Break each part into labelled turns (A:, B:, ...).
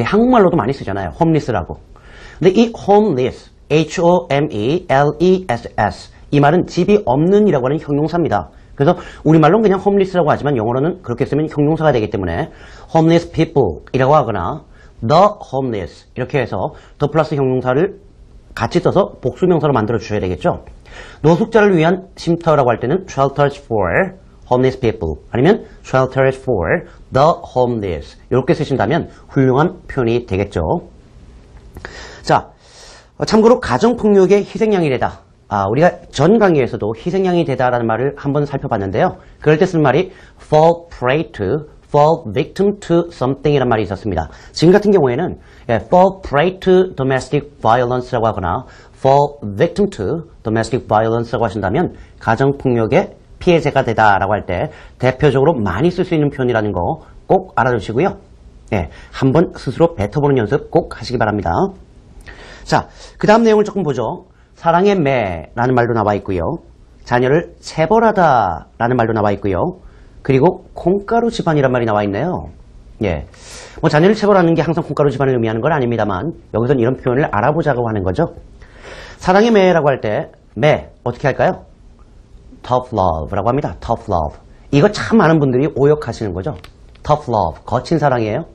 A: 한국말로도 많이 쓰잖아요. homeless라고. 근데 이 homeless, H-O-M-E-L-E-S-S 이 말은 집이 없는 이라고 하는 형용사입니다. 그래서 우리말로는 그냥 homeless라고 하지만 영어로는 그렇게 쓰면 형용사가 되기 때문에 homeless people 이라고 하거나 the homeless 이렇게 해서 the 플러스 형용사를 같이 써서 복수명사로 만들어 주셔야 되겠죠. 노숙자를 위한 쉼터라고 할 때는 shelters for homeless people 아니면 shelters for the homeless 이렇게 쓰신다면 훌륭한 표현이 되겠죠. 자, 참고로 가정폭력의 희생양이 되다. 우리가 전 강의에서도 희생양이 되다라는 말을 한번 살펴봤는데요. 그럴 때 쓰는 말이 fall prey to, fall victim to something 이란 말이 있었습니다. 지금 같은 경우에는 fall prey to domestic violence라고 하거나 fall victim to domestic violence라고 하신다면 가정폭력의 피해자가 되다라고 할 때 대표적으로 많이 쓸 수 있는 표현이라는 거 꼭 알아두시고요. 한번 스스로 뱉어보는 연습 꼭 하시기 바랍니다. 자, 그 다음 내용을 조금 보죠. 사랑의 매라는 말도 나와 있고요. 자녀를 체벌하다라는 말도 나와 있고요. 그리고 콩가루 집안이란 말이 나와 있네요. 뭐 자녀를 체벌하는 게 항상 콩가루 집안을 의미하는 건 아닙니다만 여기서는 이런 표현을 알아보자고 하는 거죠. 사랑의 매라고 할 때 매 어떻게 할까요? tough love라고 합니다. tough love. 이거 참 많은 분들이 오역하시는 거죠. tough love, 거친 사랑이에요.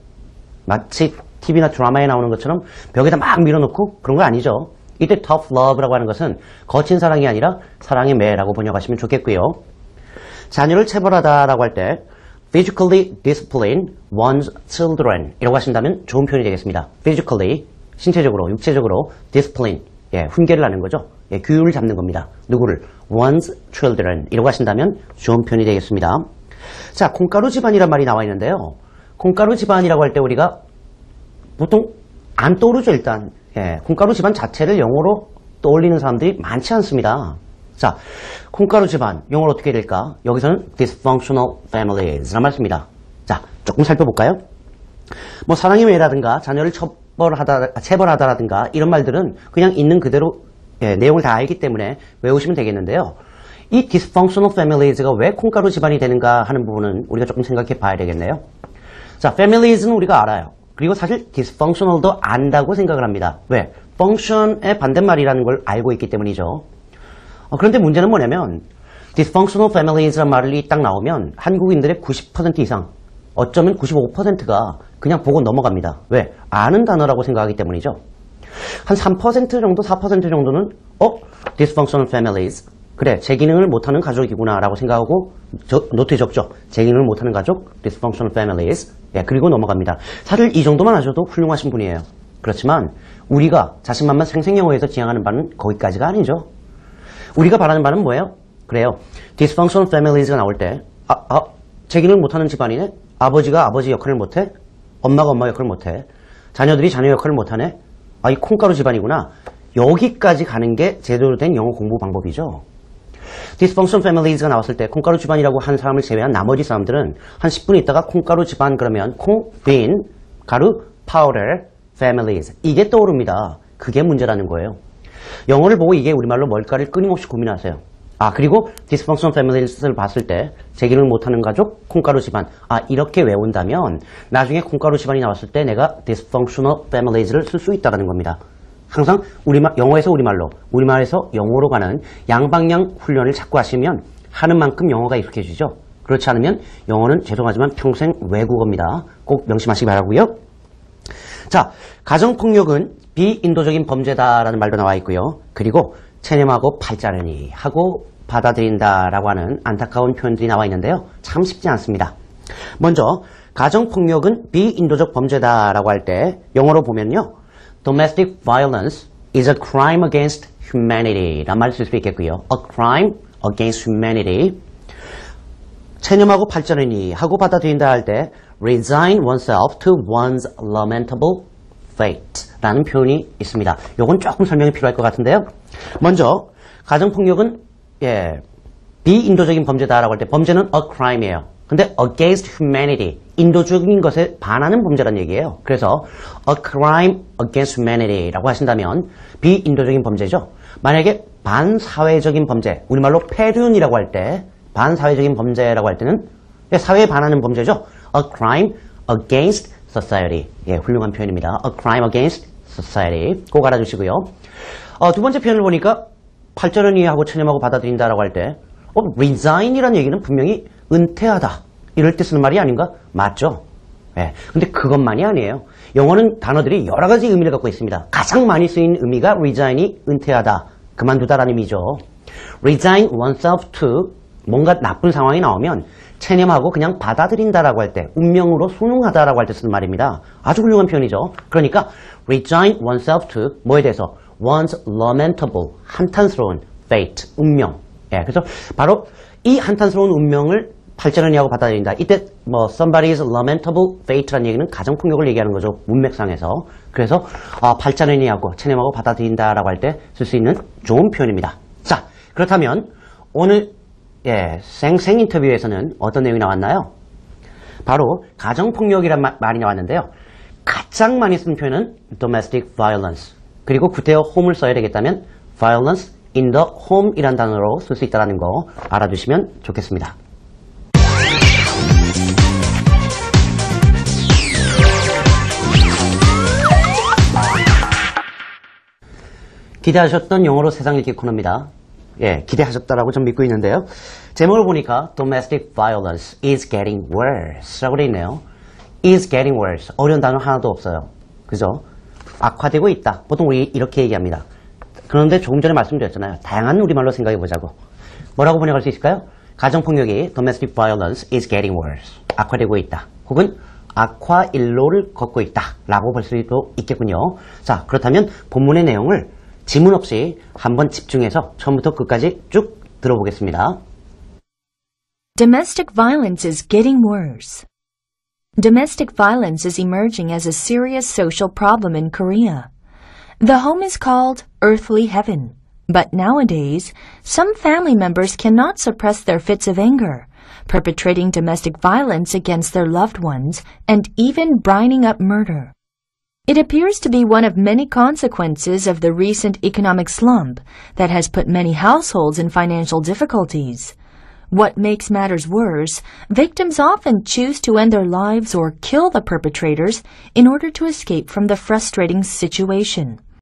A: 마치 TV나 드라마에 나오는 것처럼 벽에다 막 밀어놓고 그런 거 아니죠. 이때 tough love라고 하는 것은 거친 사랑이 아니라 사랑의 매라고 번역하시면 좋겠고요. 자녀를 체벌하다라고 할 때 physically discipline one's children 이라고 하신다면 좋은 표현이 되겠습니다. physically, 신체적으로, 육체적으로 discipline, 훈계를 하는 거죠. 규율을 잡는 겁니다. 누구를? one's children 이라고 하신다면 좋은 표현이 되겠습니다. 자, 콩가루 집안이란 말이 나와 있는데요. 콩가루 집안이라고 할 때 우리가 보통 안 떠오르죠, 일단. 콩가루 집안 자체를 영어로 떠올리는 사람들이 많지 않습니다. 자, 콩가루 집안, 영어로 어떻게 될까? 여기서는 dysfunctional families란 말씀입니다. 자, 조금 살펴볼까요? 뭐, 사랑의 매라든가, 자녀를 체벌하다라든가, 이런 말들은 그냥 있는 그대로, 내용을 다 알기 때문에 외우시면 되겠는데요. 이 dysfunctional families가 왜 콩가루 집안이 되는가 하는 부분은 우리가 조금 생각해 봐야 되겠네요. 자, families는 우리가 알아요. 그리고 사실 dysfunctional도 안다고 생각을 합니다. 왜? function의 반대말이라는 걸 알고 있기 때문이죠. 그런데 문제는 뭐냐면 dysfunctional families라는 말이 딱 나오면 한국인들의 90% 이상, 어쩌면 95%가 그냥 보고 넘어갑니다. 왜? 아는 단어라고 생각하기 때문이죠. 한 3% 정도, 4% 정도는 dysfunctional families, 그래, 제 기능을 못하는 가족이구나 라고 생각하고 노트에 적죠. 제 기능을 못하는 가족, dysfunctional families. 그리고 넘어갑니다. 사실 이 정도만 하셔도 훌륭하신 분이에요. 그렇지만 우리가 자신만만 생생영어에서 지향하는 바는 거기까지가 아니죠. 우리가 바라는 바는 뭐예요? 그래요. dysfunctional families가 나올 때 제 기능을 못하는 집안이네? 아버지가 아버지 역할을 못해? 엄마가 엄마 역할을 못해? 자녀들이 자녀 역할을 못하네? 이 콩가루 집안이구나. 여기까지 가는 게 제대로 된 영어 공부 방법이죠. dysfunctional families가 나왔을 때 콩가루 집안이라고 한 사람을 제외한 나머지 사람들은 한 10분 있다가 콩가루 집안 그러면 콩, 빈, 가루, powder, families 이게 떠오릅니다. 그게 문제라는 거예요. 영어를 보고 이게 우리말로 뭘까를 끊임없이 고민하세요. 그리고 dysfunctional families를 봤을 때 제 기능을 못하는 가족, 콩가루 집안 이렇게 외운다면 나중에 콩가루 집안이 나왔을 때 내가 dysfunctional families를 쓸 수 있다는 겁니다. 항상 영어에서 우리말로, 우리말에서 영어로 가는 양방향 훈련을 자꾸 하시면 하는 만큼 영어가 익숙해지죠. 그렇지 않으면 영어는 죄송하지만 평생 외국어입니다. 꼭 명심하시기 바라고요. 자, 가정폭력은 비인도적인 범죄다라는 말도 나와 있고요. 그리고 체념하고 팔자르니 하고 받아들인다라고 하는 안타까운 표현들이 나와 있는데요. 참 쉽지 않습니다. 먼저 가정폭력은 비인도적 범죄다라고 할 때 영어로 보면요. Domestic violence is a crime against humanity 라는 말을 쓸 수 있겠고요. A crime against humanity. 체념하고 팔자르니 하고 받아들인다 할 때 resign oneself to one's lamentable fate 라는 표현이 있습니다. 요건 조금 설명이 필요할 것 같은데요. 먼저 가정폭력은 비인도적인 범죄다라고 할 때 범죄는 a crime이에요. 근데 against humanity, 인도적인 것에 반하는 범죄란 얘기예요. 그래서 a crime against humanity라고 하신다면 비인도적인 범죄죠. 만약에 반사회적인 범죄, 우리말로 폐륜이라고 할 때 반사회적인 범죄라고 할 때는 사회에 반하는 범죄죠. a crime against society. 예, 훌륭한 표현입니다. A crime against society. 꼭 알아주시고요. 두 번째 표현을 보니까 발전을 이해하고 체념하고 받아들인다라고 할 때 resign이라는 얘기는 분명히 은퇴하다 이럴 때 쓰는 말이 아닌가? 맞죠? 예, 근데 그것만이 아니에요. 영어는 단어들이 여러 가지 의미를 갖고 있습니다. 가장 많이 쓰인 의미가 resign이 은퇴하다, 그만두다라는 의미죠. resign oneself to 뭔가 나쁜 상황이 나오면 체념하고 그냥 받아들인다라고 할 때, 운명으로 순응하다라고 할 때 쓰는 말입니다. 아주 훌륭한 표현이죠. 그러니까 resign oneself to 뭐에 대해서 one's lamentable, 한탄스러운 fate, 운명. 예, 그래서 바로 이 한탄스러운 운명을 발전을 이해하고 받아들인다. 이때 뭐 somebody's lamentable fate라는 얘기는 가정폭력을 얘기하는 거죠. 문맥상에서. 그래서 발전을 이해하고 체념하고 받아들인다라고 할 때 쓸 수 있는 좋은 표현입니다. 자, 그렇다면 오늘 생생 인터뷰에서는 어떤 내용이 나왔나요? 바로 가정폭력이란 말이 나왔는데요. 가장 많이 쓴 표현은 domestic violence. 그리고 구태여 home을 써야 되겠다면 violence in the home 이란 단어로 쓸 수 있다는 거 알아두시면 좋겠습니다. 기대하셨던 영어로 세상 읽기 코너입니다. 예, 기대하셨다라고 좀 믿고 있는데요. 제목을 보니까 domestic violence is getting worse 라고 되어 있네요. is getting worse. 어려운 단어 하나도 없어요. 그죠? 악화되고 있다. 보통 우리 이렇게 얘기합니다. 그런데 조금 전에 말씀드렸잖아요. 다양한 우리말로 생각해 보자고. 뭐라고 번역할 수 있을까요? 가정폭력이 domestic violence is getting worse. 악화되고 있다. 혹은 악화 일로를 걷고 있다. 라고 볼 수도 있겠군요. 자, 그렇다면 본문의 내용을 지문 없이 한번 집중해서 처음부터 끝까지 쭉 들어보겠습니다.
B: Domestic violence is getting worse. Domestic violence is emerging as a serious social problem in Korea. The home is called earthly heaven, but nowadays, some family members cannot suppress their fits of anger, perpetrating domestic violence against their loved ones and even brining up murder. It appears to be one of many consequences of the recent economic slump that has put many households in financial difficulties. What makes matters worse, victims often choose to end their lives or kill the perpetrators in order to escape from the frustrating situation.